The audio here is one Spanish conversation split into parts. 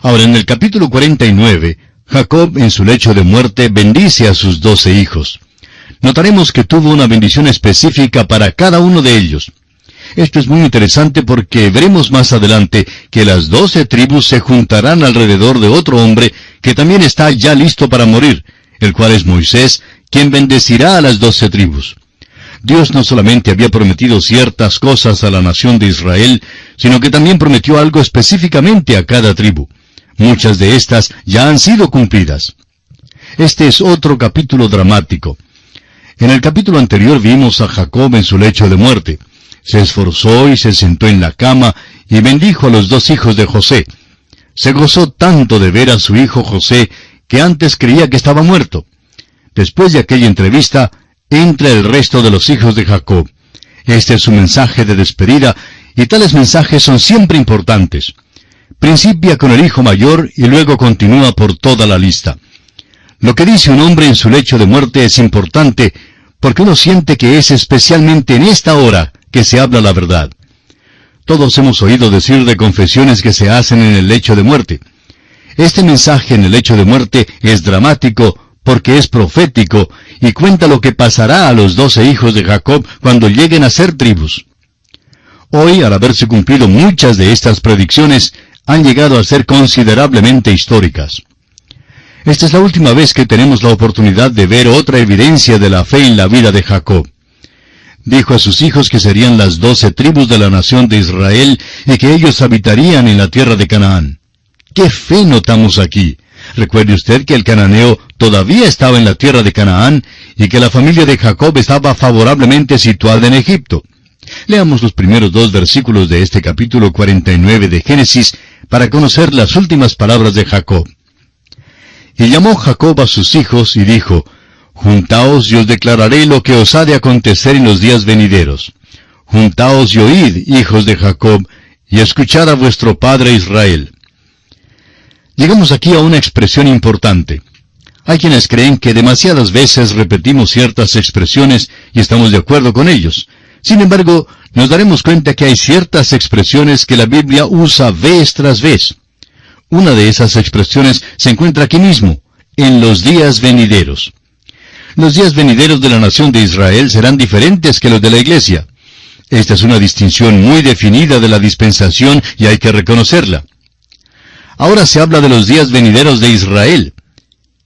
Ahora, en el capítulo 49, Jacob en su lecho de muerte bendice a sus 12 hijos. Notaremos que tuvo una bendición específica para cada uno de ellos. Esto es muy interesante porque veremos más adelante que las 12 tribus se juntarán alrededor de otro hombre que también está ya listo para morir, el cual es Moisés, quien bendecirá a las 12 tribus. Dios no solamente había prometido ciertas cosas a la nación de Israel, sino que también prometió algo específicamente a cada tribu. Muchas de estas ya han sido cumplidas. Este es otro capítulo dramático. En el capítulo anterior vimos a Jacob en su lecho de muerte. Se esforzó y se sentó en la cama y bendijo a los 2 hijos de José. Se gozó tanto de ver a su hijo José que antes creía que estaba muerto. Después de aquella entrevista, entra el resto de los hijos de Jacob. Este es su mensaje de despedida, y tales mensajes son siempre importantes. Principia con el hijo mayor y luego continúa por toda la lista. Lo que dice un hombre en su lecho de muerte es importante, porque uno siente que es especialmente en esta hora que se habla la verdad. Todos hemos oído decir de confesiones que se hacen en el lecho de muerte. Este mensaje en el lecho de muerte es dramático porque es profético y cuenta lo que pasará a los 12 hijos de Jacob cuando lleguen a ser tribus. Hoy, al haberse cumplido muchas de estas predicciones, han llegado a ser considerablemente históricas. Esta es la última vez que tenemos la oportunidad de ver otra evidencia de la fe en la vida de Jacob. Dijo a sus hijos que serían las 12 tribus de la nación de Israel y que ellos habitarían en la tierra de Canaán. ¡Qué fe notamos aquí! Recuerde usted que el cananeo todavía estaba en la tierra de Canaán y que la familia de Jacob estaba favorablemente situada en Egipto. Leamos los primeros 2 versículos de este capítulo 49 de Génesis para conocer las últimas palabras de Jacob. Y llamó Jacob a sus hijos y dijo: Juntaos y os declararé lo que os ha de acontecer en los días venideros. Juntaos y oíd, hijos de Jacob, y escuchad a vuestro padre Israel. Llegamos aquí a una expresión importante. Hay quienes creen que demasiadas veces repetimos ciertas expresiones y estamos de acuerdo con ellos. Sin embargo, nos daremos cuenta que hay ciertas expresiones que la Biblia usa vez tras vez. Una de esas expresiones se encuentra aquí mismo, en los días venideros. Los días venideros de la nación de Israel serán diferentes que los de la iglesia. Esta es una distinción muy definida de la dispensación y hay que reconocerla. Ahora se habla de los días venideros de Israel.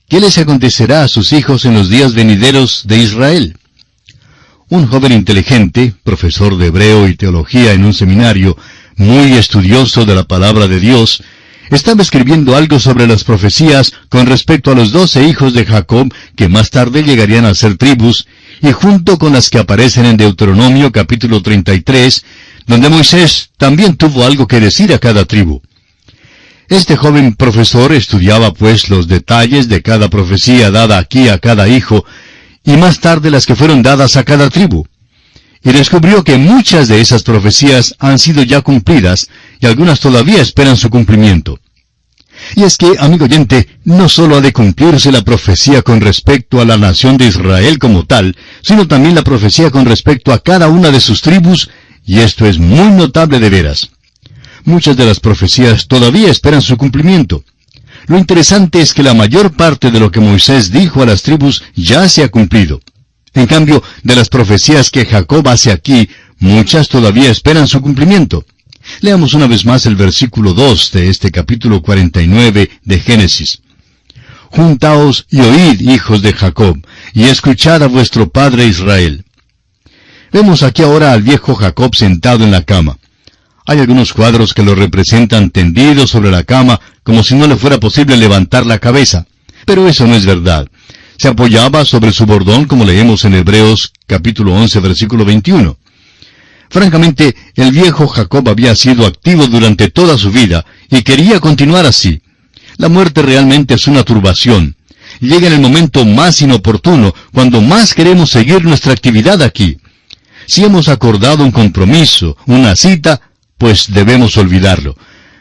¿Qué les acontecerá a sus hijos en los días venideros de Israel? Un joven inteligente, profesor de hebreo y teología en un seminario, muy estudioso de la palabra de Dios, estaba escribiendo algo sobre las profecías con respecto a los 12 hijos de Jacob que más tarde llegarían a ser tribus, y junto con las que aparecen en Deuteronomio capítulo 33, donde Moisés también tuvo algo que decir a cada tribu. Este joven profesor estudiaba pues los detalles de cada profecía dada aquí a cada hijo, y más tarde las que fueron dadas a cada tribu. Y descubrió que muchas de esas profecías han sido ya cumplidas, y algunas todavía esperan su cumplimiento. Y es que, amigo oyente, no solo ha de cumplirse la profecía con respecto a la nación de Israel como tal, sino también la profecía con respecto a cada una de sus tribus, y esto es muy notable de veras. Muchas de las profecías todavía esperan su cumplimiento. Lo interesante es que la mayor parte de lo que Moisés dijo a las tribus ya se ha cumplido. En cambio, de las profecías que Jacob hace aquí, muchas todavía esperan su cumplimiento. Leamos una vez más el versículo 2 de este capítulo 49 de Génesis. Juntaos y oíd, hijos de Jacob, y escuchad a vuestro padre Israel. Vemos aquí ahora al viejo Jacob sentado en la cama. Hay algunos cuadros que lo representan tendido sobre la cama, como si no le fuera posible levantar la cabeza. Pero eso no es verdad. Se apoyaba sobre su bordón, como leemos en Hebreos capítulo 11, versículo 21. Francamente, el viejo Jacob había sido activo durante toda su vida, y quería continuar así. La muerte realmente es una turbación. Llega en el momento más inoportuno, cuando más queremos seguir nuestra actividad aquí. Si hemos acordado un compromiso, una cita, pues debemos olvidarlo.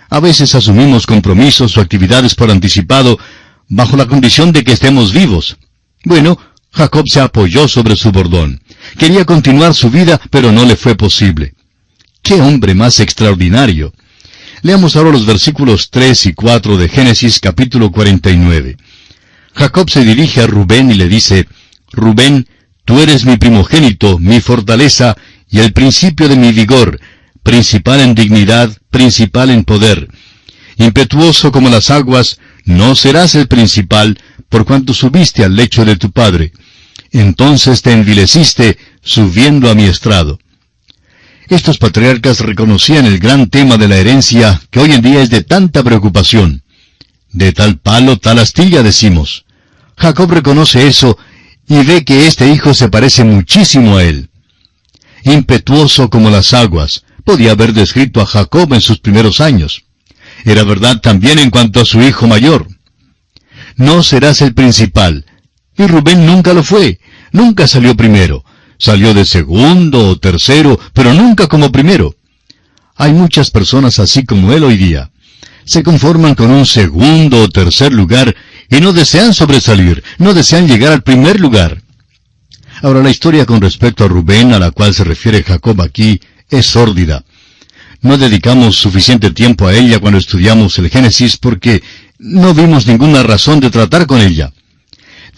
A veces asumimos compromisos o actividades por anticipado, bajo la condición de que estemos vivos. Bueno, Jacob se apoyó sobre su bordón. Quería continuar su vida, pero no le fue posible. ¡Qué hombre más extraordinario! Leamos ahora los versículos 3 y 4 de Génesis capítulo 49. Jacob se dirige a Rubén y le dice, Rubén, tú eres mi primogénito, mi fortaleza y el principio de mi vigor, principal en dignidad, principal en poder. Impetuoso como las aguas, no serás el principal, por cuanto subiste al lecho de tu padre. Entonces te envileciste, subiendo a mi estrado. Estos patriarcas reconocían el gran tema de la herencia que hoy en día es de tanta preocupación. De tal palo, tal astilla, decimos. Jacob reconoce eso y ve que este hijo se parece muchísimo a él. Impetuoso como las aguas, podía haber descrito a Jacob en sus primeros años. Era verdad también en cuanto a su hijo mayor. No serás el principal. Y Rubén nunca lo fue. Nunca salió primero. Salió de segundo o tercero, pero nunca como primero. Hay muchas personas así como él hoy día. Se conforman con un segundo o tercer lugar y no desean sobresalir, no desean llegar al primer lugar. Ahora, la historia con respecto a Rubén, a la cual se refiere Jacob aquí, es sórdida. No dedicamos suficiente tiempo a ella cuando estudiamos el Génesis porque no vimos ninguna razón de tratar con ella.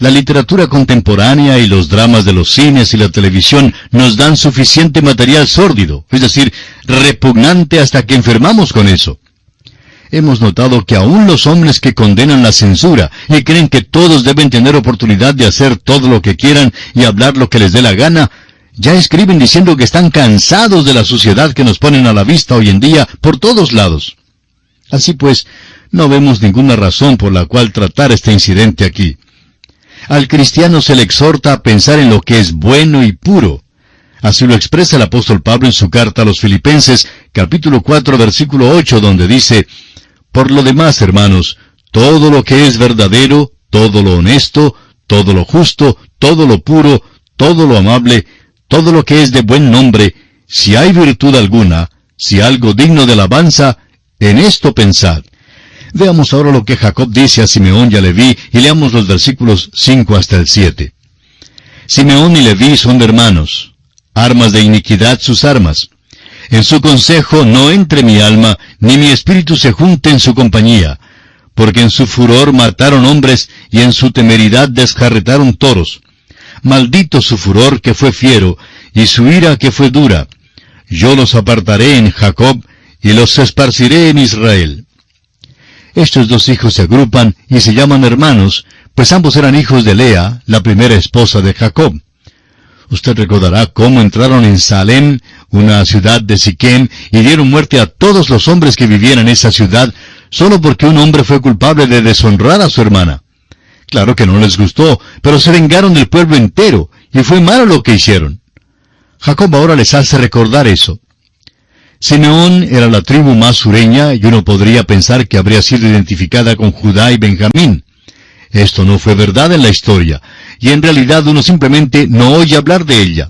La literatura contemporánea y los dramas de los cines y la televisión nos dan suficiente material sórdido, es decir, repugnante hasta que enfermamos con eso. Hemos notado que aún los hombres que condenan la censura y creen que todos deben tener oportunidad de hacer todo lo que quieran y hablar lo que les dé la gana, ya escriben diciendo que están cansados de la suciedad que nos ponen a la vista hoy en día por todos lados. Así pues, no vemos ninguna razón por la cual tratar este incidente aquí. Al cristiano se le exhorta a pensar en lo que es bueno y puro. Así lo expresa el apóstol Pablo en su carta a los Filipenses, capítulo 4, versículo 8, donde dice, Por lo demás, hermanos, todo lo que es verdadero, todo lo honesto, todo lo justo, todo lo puro, todo lo amable, todo lo que es de buen nombre, si hay virtud alguna, si algo digno de alabanza, en esto pensad. Veamos ahora lo que Jacob dice a Simeón y a Leví, y leamos los versículos 5 hasta el 7. Simeón y Leví son hermanos, armas de iniquidad sus armas. En su consejo no entre mi alma, ni mi espíritu se junte en su compañía, porque en su furor mataron hombres, y en su temeridad desjarretaron toros. Maldito su furor que fue fiero, y su ira que fue dura. Yo los apartaré en Jacob, y los esparciré en Israel. Estos dos hijos se agrupan y se llaman hermanos, pues ambos eran hijos de Lea, la primera esposa de Jacob. Usted recordará cómo entraron en Salem, una ciudad de Siquem, y dieron muerte a todos los hombres que vivían en esa ciudad, solo porque un hombre fue culpable de deshonrar a su hermana. Claro que no les gustó, pero se vengaron del pueblo entero, y fue malo lo que hicieron. Jacob ahora les hace recordar eso. Simeón era la tribu más sureña, y uno podría pensar que habría sido identificada con Judá y Benjamín. Esto no fue verdad en la historia, y en realidad uno simplemente no oye hablar de ella.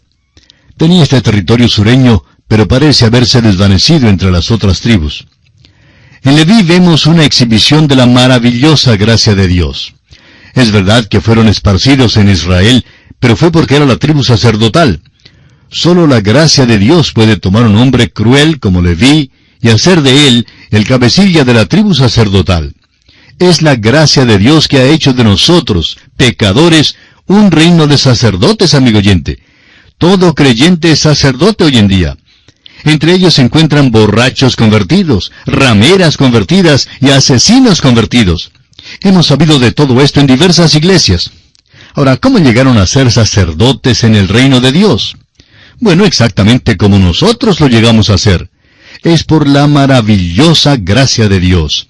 Tenía este territorio sureño, pero parece haberse desvanecido entre las otras tribus. En Leví vemos una exhibición de la maravillosa gracia de Dios. Es verdad que fueron esparcidos en Israel, pero fue porque era la tribu sacerdotal. Solo la gracia de Dios puede tomar un hombre cruel como Leví y hacer de él el cabecilla de la tribu sacerdotal. Es la gracia de Dios que ha hecho de nosotros, pecadores, un reino de sacerdotes, amigo oyente. Todo creyente es sacerdote hoy en día. Entre ellos se encuentran borrachos convertidos, rameras convertidas y asesinos convertidos. Hemos sabido de todo esto en diversas iglesias. Ahora, ¿cómo llegaron a ser sacerdotes en el reino de Dios? Bueno, exactamente como nosotros lo llegamos a hacer. Es por la maravillosa gracia de Dios.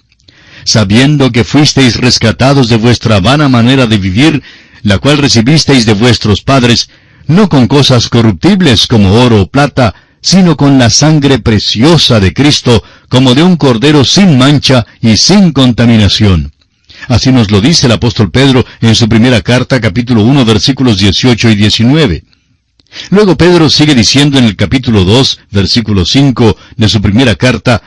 Sabiendo que fuisteis rescatados de vuestra vana manera de vivir, la cual recibisteis de vuestros padres, no con cosas corruptibles como oro o plata, sino con la sangre preciosa de Cristo, como de un cordero sin mancha y sin contaminación. Así nos lo dice el apóstol Pedro en su primera carta, capítulo 1, versículos 18 y 19. Luego Pedro sigue diciendo en el capítulo 2, versículo 5 de su primera carta,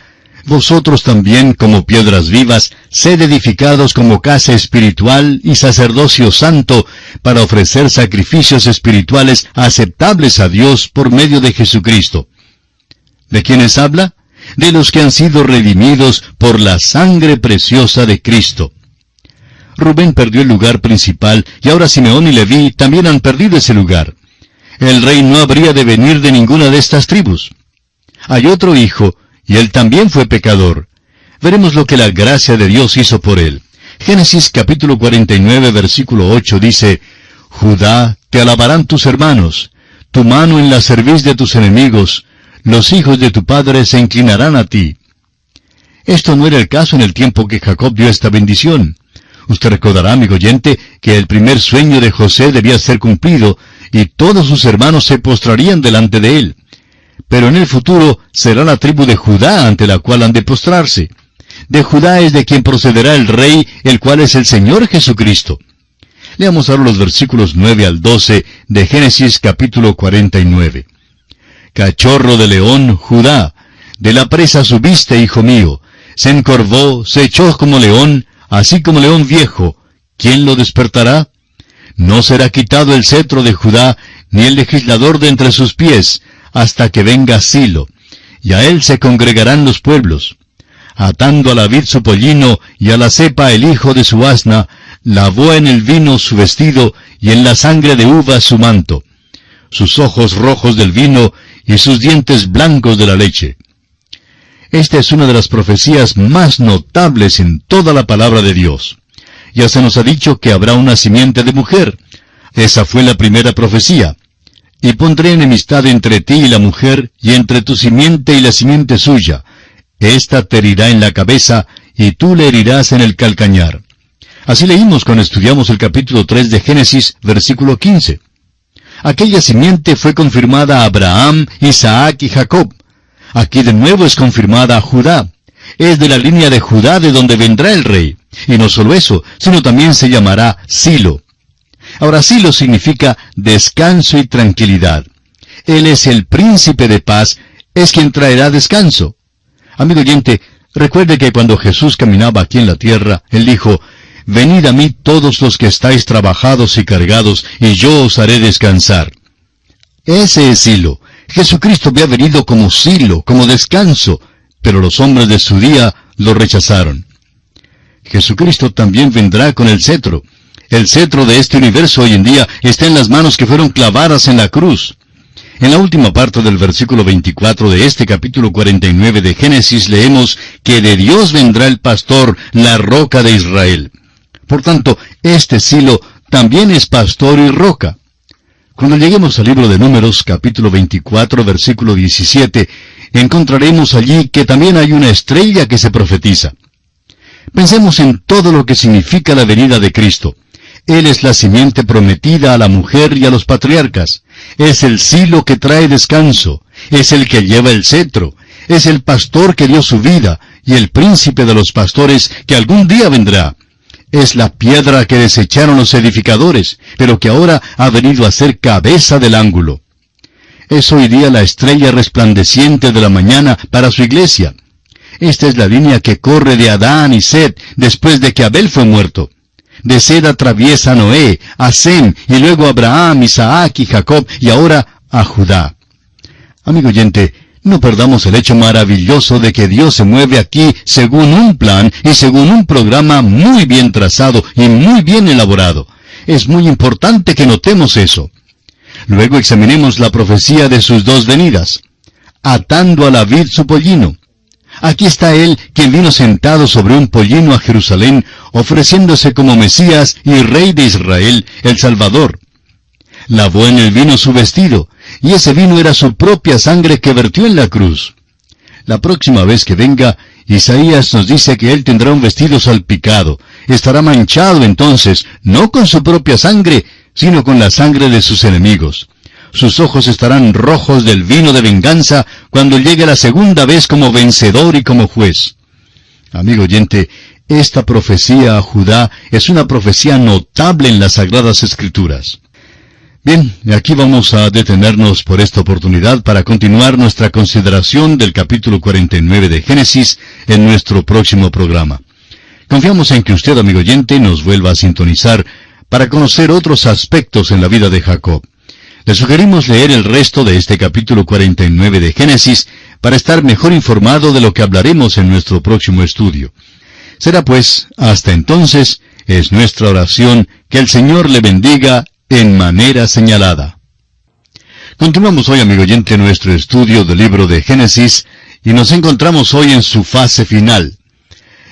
Vosotros también, como piedras vivas, sed edificados como casa espiritual y sacerdocio santo, para ofrecer sacrificios espirituales aceptables a Dios por medio de Jesucristo. ¿De quiénes habla? de los que han sido redimidos por la sangre preciosa de Cristo. Rubén perdió el lugar principal, y ahora Simeón y Leví también han perdido ese lugar. El rey no habría de venir de ninguna de estas tribus. Hay otro hijo, y él también fue pecador. Veremos lo que la gracia de Dios hizo por él. Génesis capítulo 49, versículo 8 dice, Judá, te alabarán tus hermanos, tu mano en la cerviz de tus enemigos, los hijos de tu padre se inclinarán a ti. Esto no era el caso en el tiempo que Jacob dio esta bendición. Usted recordará, amigo oyente, que el primer sueño de José debía ser cumplido, y todos sus hermanos se postrarían delante de él. Pero en el futuro será la tribu de Judá ante la cual han de postrarse. De Judá es de quien procederá el rey, el cual es el Señor Jesucristo. Leamos ahora los versículos 9 al 12 de Génesis capítulo 49. Cachorro de león, Judá, de la presa subiste, hijo mío, se encorvó, se echó como león, así como león viejo, ¿quién lo despertará? No será quitado el cetro de Judá, ni el legislador de entre sus pies, hasta que venga Silo, y a él se congregarán los pueblos. Atando a la vid su pollino, y a la cepa el hijo de su asna, lavó en el vino su vestido, y en la sangre de uvas su manto. Sus ojos rojos del vino, y sus dientes blancos de la leche. Esta es una de las profecías más notables en toda la palabra de Dios. Ya se nos ha dicho que habrá una simiente de mujer. Esa fue la primera profecía. Y pondré enemistad entre ti y la mujer, y entre tu simiente y la simiente suya. Esta te herirá en la cabeza, y tú le herirás en el calcañar. Así leímos cuando estudiamos el capítulo 3 de Génesis, versículo 15. Aquella simiente fue confirmada a Abraham, Isaac y Jacob. Aquí de nuevo es confirmada a Judá. Es de la línea de Judá de donde vendrá el rey. Y no solo eso, sino también se llamará Silo. Ahora Silo significa descanso y tranquilidad. Él es el príncipe de paz, es quien traerá descanso. Amigo oyente, recuerde que cuando Jesús caminaba aquí en la tierra, Él dijo, Venid a mí todos los que estáis trabajados y cargados, y yo os haré descansar. Ese es Silo. Jesucristo había venido como Silo, como descanso, pero los hombres de su día lo rechazaron. Jesucristo también vendrá con el cetro. El cetro de este universo hoy en día está en las manos que fueron clavadas en la cruz. En la última parte del versículo 24 de este capítulo 49 de Génesis leemos que de Dios vendrá el pastor, la roca de Israel. Por tanto, este Silo también es pastor y roca. Cuando lleguemos al libro de Números, capítulo 24, versículo 17, encontraremos allí que también hay una estrella que se profetiza. Pensemos en todo lo que significa la venida de Cristo. Él es la simiente prometida a la mujer y a los patriarcas. Es el Silo que trae descanso. Es el que lleva el cetro. Es el pastor que dio su vida, y el príncipe de los pastores que algún día vendrá. Es la piedra que desecharon los edificadores, pero que ahora ha venido a ser cabeza del ángulo. Es hoy día la estrella resplandeciente de la mañana para su iglesia. Esta es la línea que corre de Adán y Set después de que Abel fue muerto. De Set atraviesa a Noé, a Sem, y luego a Abraham, Isaac y Jacob, y ahora a Judá. Amigo oyente, no perdamos el hecho maravilloso de que Dios se mueve aquí según un plan y según un programa muy bien trazado y muy bien elaborado. Es muy importante que notemos eso. Luego examinemos la profecía de sus dos venidas. Atando a la vid su pollino. Aquí está Él, quien vino sentado sobre un pollino a Jerusalén, ofreciéndose como Mesías y Rey de Israel, el Salvador. Lavó en el vino su vestido, y ese vino era su propia sangre que vertió en la cruz. La próxima vez que venga, Isaías nos dice que Él tendrá un vestido salpicado. Estará manchado entonces, no con su propia sangre, sino con la sangre de sus enemigos. Sus ojos estarán rojos del vino de venganza cuando llegue la segunda vez como vencedor y como juez. Amigo oyente, esta profecía a Judá es una profecía notable en las Sagradas Escrituras. Bien, aquí vamos a detenernos por esta oportunidad para continuar nuestra consideración del capítulo 49 de Génesis en nuestro próximo programa. Confiamos en que usted, amigo oyente, nos vuelva a sintonizar para conocer otros aspectos en la vida de Jacob. Le sugerimos leer el resto de este capítulo 49 de Génesis para estar mejor informado de lo que hablaremos en nuestro próximo estudio. Será pues, hasta entonces, es nuestra oración que el Señor le bendiga en manera señalada. Continuamos hoy, amigo oyente, nuestro estudio del libro de Génesis, y nos encontramos hoy en su fase final.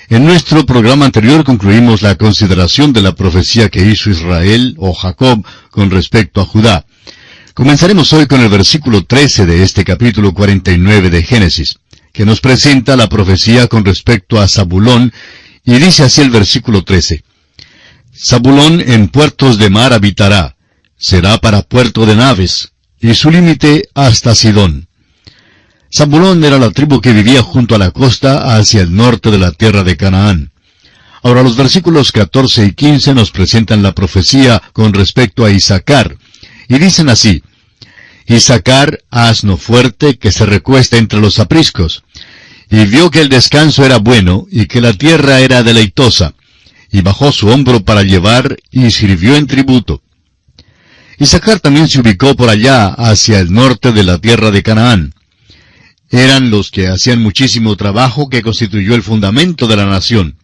En nuestro programa anterior concluimos la consideración de la profecía que hizo Israel, o Jacob, con respecto a Judá. Comenzaremos hoy con el versículo 13 de este capítulo 49 de Génesis, que nos presenta la profecía con respecto a Zabulón, y dice así el versículo 13. Zabulón en puertos de mar habitará, será para puerto de naves, y su límite hasta Sidón. Zabulón era la tribu que vivía junto a la costa hacia el norte de la tierra de Canaán. Ahora los versículos 14 y 15 nos presentan la profecía con respecto a Isacar, y dicen así: Isacar, asno fuerte que se recuesta entre los apriscos, y vio que el descanso era bueno, y que la tierra era deleitosa, y bajó su hombro para llevar, y sirvió en tributo. Isacar también se ubicó por allá, hacia el norte de la tierra de Canaán. Eran los que hacían muchísimo trabajo que constituyó el fundamento de la nación.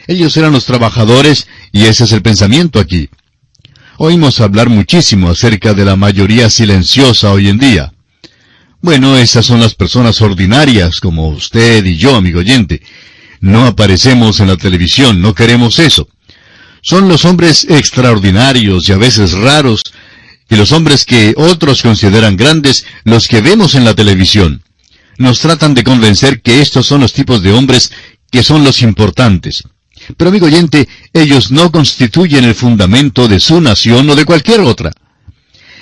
Ellos eran los trabajadores, y ese es el pensamiento aquí. Oímos hablar muchísimo acerca de la mayoría silenciosa hoy en día. Bueno, esas son las personas ordinarias, como usted y yo, amigo oyente. No aparecemos en la televisión, no queremos eso. Son los hombres extraordinarios y a veces raros, y los hombres que otros consideran grandes, los que vemos en la televisión. Nos tratan de convencer que estos son los tipos de hombres que son los importantes. Pero, amigo oyente, ellos no constituyen el fundamento de su nación o de cualquier otra.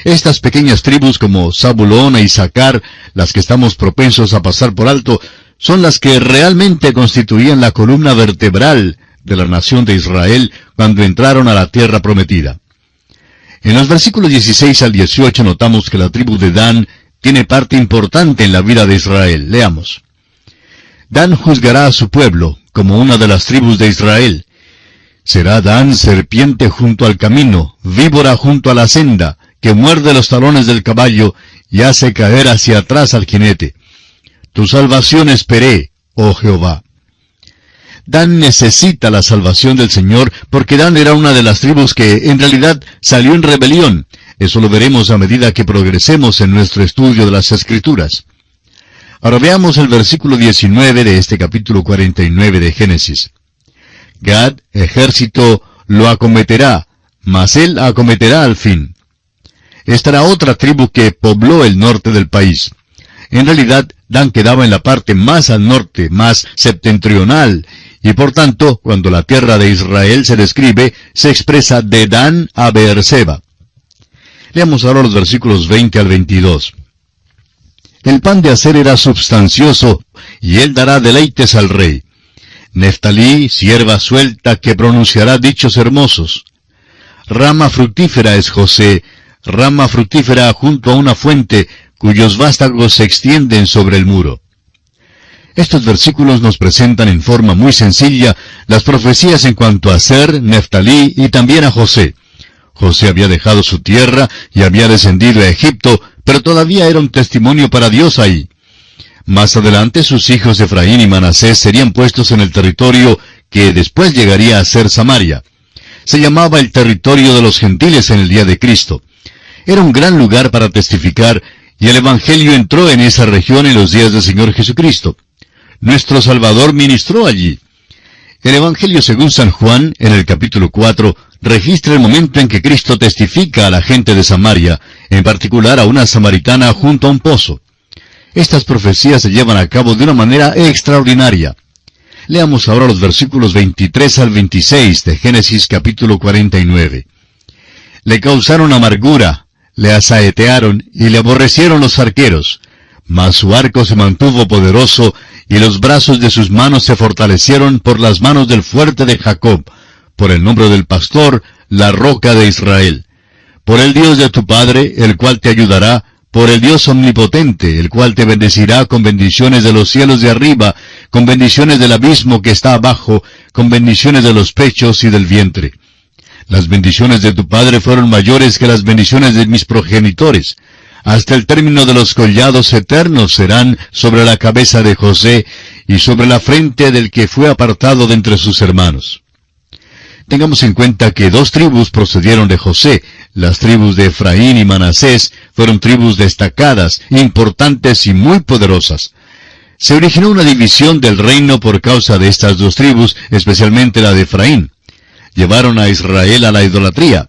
Estas pequeñas tribus como Zabulón e Isacar, las que estamos propensos a pasar por alto, son las que realmente constituían la columna vertebral de la nación de Israel cuando entraron a la tierra prometida. En los versículos 16 al 18 notamos que la tribu de Dan tiene parte importante en la vida de Israel. Leamos. Dan juzgará a su pueblo, como una de las tribus de Israel. Será Dan serpiente junto al camino, víbora junto a la senda, que muerde los talones del caballo y hace caer hacia atrás al jinete. Tu salvación esperé, oh Jehová. Dan necesita la salvación del Señor porque Dan era una de las tribus que en realidad salió en rebelión. Eso lo veremos a medida que progresemos en nuestro estudio de las Escrituras. Ahora veamos el versículo 19 de este capítulo 49 de Génesis. Gad, ejército, lo acometerá, mas él acometerá al fin. Esta era otra tribu que pobló el norte del país. En realidad, Dan quedaba en la parte más al norte, más septentrional, y por tanto, cuando la tierra de Israel se describe, se expresa de Dan a Beerseba. Leamos ahora los versículos 20 al 22. El pan de hacer era substancioso, y él dará deleites al rey. Neftalí, sierva suelta, que pronunciará dichos hermosos. Rama fructífera es José, rama fructífera junto a una fuente, cuyos vástagos se extienden sobre el muro. Estos versículos nos presentan en forma muy sencilla las profecías en cuanto a Aser, Neftalí y también a José. José había dejado su tierra y había descendido a Egipto, pero todavía era un testimonio para Dios ahí. Más adelante sus hijos Efraín y Manasés serían puestos en el territorio que después llegaría a ser Samaria. Se llamaba el territorio de los gentiles en el día de Cristo. Era un gran lugar para testificar, y el Evangelio entró en esa región en los días del Señor Jesucristo. Nuestro Salvador ministró allí. El Evangelio según San Juan, en el capítulo 4, registra el momento en que Cristo testifica a la gente de Samaria, en particular a una samaritana junto a un pozo. Estas profecías se llevan a cabo de una manera extraordinaria. Leamos ahora los versículos 23 al 26 de Génesis capítulo 49. Le causaron amargura, le asaetearon y le aborrecieron los arqueros, mas su arco se mantuvo poderoso, y los brazos de sus manos se fortalecieron por las manos del fuerte de Jacob, por el nombre del pastor, la roca de Israel. Por el Dios de tu padre, el cual te ayudará, por el Dios omnipotente, el cual te bendecirá con bendiciones de los cielos de arriba, con bendiciones del abismo que está abajo, con bendiciones de los pechos y del vientre. Las bendiciones de tu padre fueron mayores que las bendiciones de mis progenitores. hasta el término de los collados eternos serán sobre la cabeza de José y sobre la frente del que fue apartado de entre sus hermanos. Tengamos en cuenta que 2 tribus procedieron de José. Las tribus de Efraín y Manasés fueron tribus destacadas, importantes y muy poderosas. Se originó una división del reino por causa de estas 2 tribus, especialmente la de Efraín. Llevaron a Israel a la idolatría.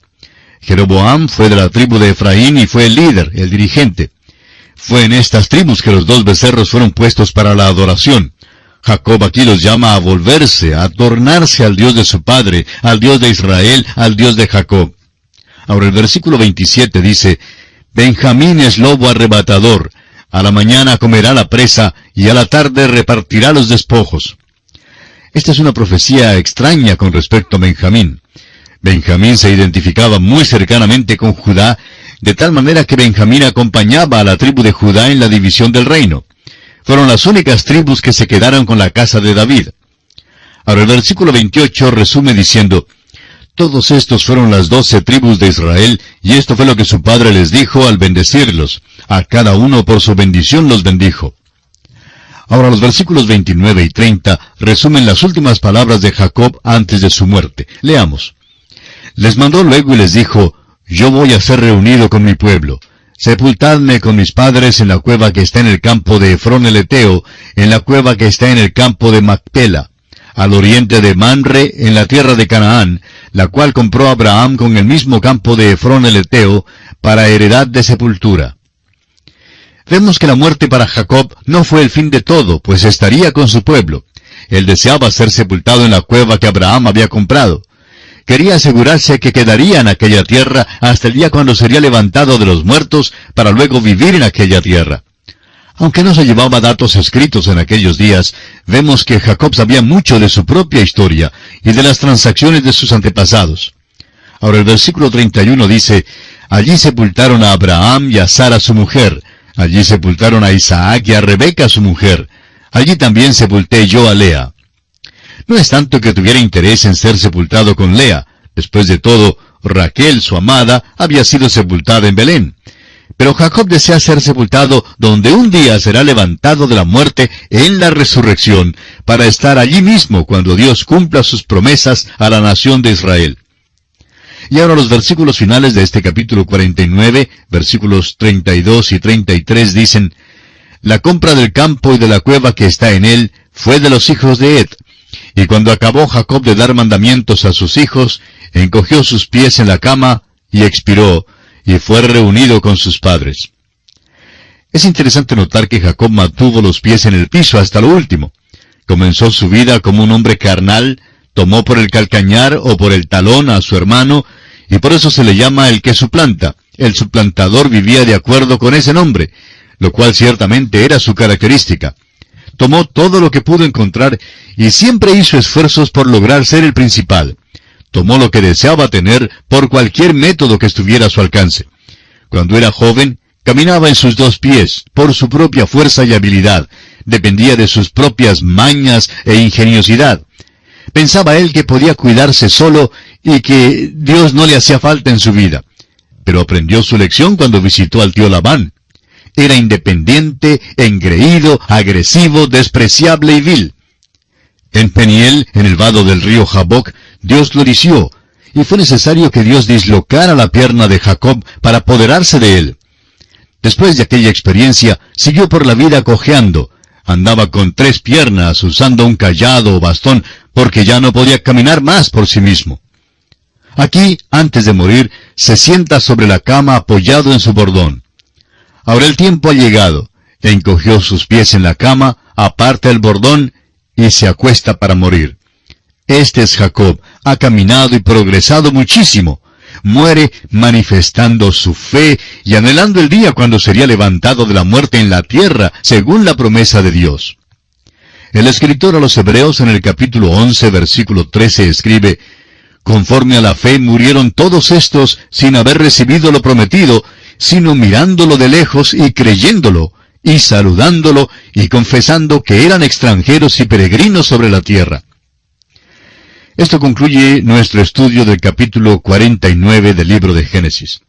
Jeroboam fue de la tribu de Efraín y fue el líder, el dirigente. Fue en estas tribus que los 2 becerros fueron puestos para la adoración. Jacob aquí los llama a volverse, a tornarse al Dios de su padre, al Dios de Israel, al Dios de Jacob. Ahora el versículo 27 dice, Benjamín es lobo arrebatador, a la mañana comerá la presa, y a la tarde repartirá los despojos. Esta es una profecía extraña con respecto a Benjamín. Benjamín se identificaba muy cercanamente con Judá, de tal manera que Benjamín acompañaba a la tribu de Judá en la división del reino. Fueron las únicas tribus que se quedaron con la casa de David. Ahora el versículo 28 resume diciendo, Todos estos fueron las 12 tribus de Israel, y esto fue lo que su padre les dijo al bendecirlos. A cada uno por su bendición los bendijo. Ahora los versículos 29 y 30 resumen las últimas palabras de Jacob antes de su muerte. Leamos. Les mandó luego y les dijo, Yo voy a ser reunido con mi pueblo. Sepultadme con mis padres en la cueva que está en el campo de Efrón el Eteo, en la cueva que está en el campo de Macpela, al oriente de Manre, en la tierra de Canaán, la cual compró Abraham con el mismo campo de Efrón el Eteo, para heredad de sepultura. Vemos que la muerte para Jacob no fue el fin de todo, pues estaría con su pueblo. Él deseaba ser sepultado en la cueva que Abraham había comprado. Quería asegurarse que quedaría en aquella tierra hasta el día cuando sería levantado de los muertos para luego vivir en aquella tierra. Aunque no se llevaba datos escritos en aquellos días, vemos que Jacob sabía mucho de su propia historia y de las transacciones de sus antepasados. Ahora el versículo 31 dice, Allí sepultaron a Abraham y a Sara su mujer, allí sepultaron a Isaac y a Rebeca su mujer, allí también sepulté yo a Lea. No es tanto que tuviera interés en ser sepultado con Lea. Después de todo, Raquel, su amada, había sido sepultada en Belén. Pero Jacob desea ser sepultado donde un día será levantado de la muerte en la resurrección, para estar allí mismo cuando Dios cumpla sus promesas a la nación de Israel. Y ahora los versículos finales de este capítulo 49, versículos 32 y 33 dicen, La compra del campo y de la cueva que está en él fue de los hijos de Ed. Y cuando acabó Jacob de dar mandamientos a sus hijos, encogió sus pies en la cama y expiró, y fue reunido con sus padres. Es interesante notar que Jacob mantuvo los pies en el piso hasta lo último. Comenzó su vida como un hombre carnal, tomó por el calcañar o por el talón a su hermano, y por eso se le llama el que suplanta. El suplantador vivía de acuerdo con ese nombre, lo cual ciertamente era su característica. Tomó todo lo que pudo encontrar y siempre hizo esfuerzos por lograr ser el principal. Tomó lo que deseaba tener por cualquier método que estuviera a su alcance. Cuando era joven, caminaba en sus 2 pies, por su propia fuerza y habilidad. Dependía de sus propias mañas e ingeniosidad. Pensaba él que podía cuidarse solo y que Dios no le hacía falta en su vida. Pero aprendió su lección cuando visitó al tío Labán. Era independiente, engreído, agresivo, despreciable y vil. En Peniel, en el vado del río Jaboc, Dios lo hirió, y fue necesario que Dios dislocara la pierna de Jacob para apoderarse de él. Después de aquella experiencia, siguió por la vida cojeando. Andaba con 3 piernas, usando un cayado o bastón, porque ya no podía caminar más por sí mismo. Aquí, antes de morir, se sienta sobre la cama apoyado en su bordón. Ahora el tiempo ha llegado. Encogió sus pies en la cama, aparta el bordón y se acuesta para morir. Este es Jacob. Ha caminado y progresado muchísimo. Muere manifestando su fe y anhelando el día cuando sería levantado de la muerte en la tierra, según la promesa de Dios. El escritor a los Hebreos en el capítulo 11, versículo 13 escribe, Conforme a la fe murieron todos estos sin haber recibido lo prometido, sino mirándolo de lejos y creyéndolo, y saludándolo, y confesando que eran extranjeros y peregrinos sobre la tierra. Esto concluye nuestro estudio del capítulo 49 del libro de Génesis.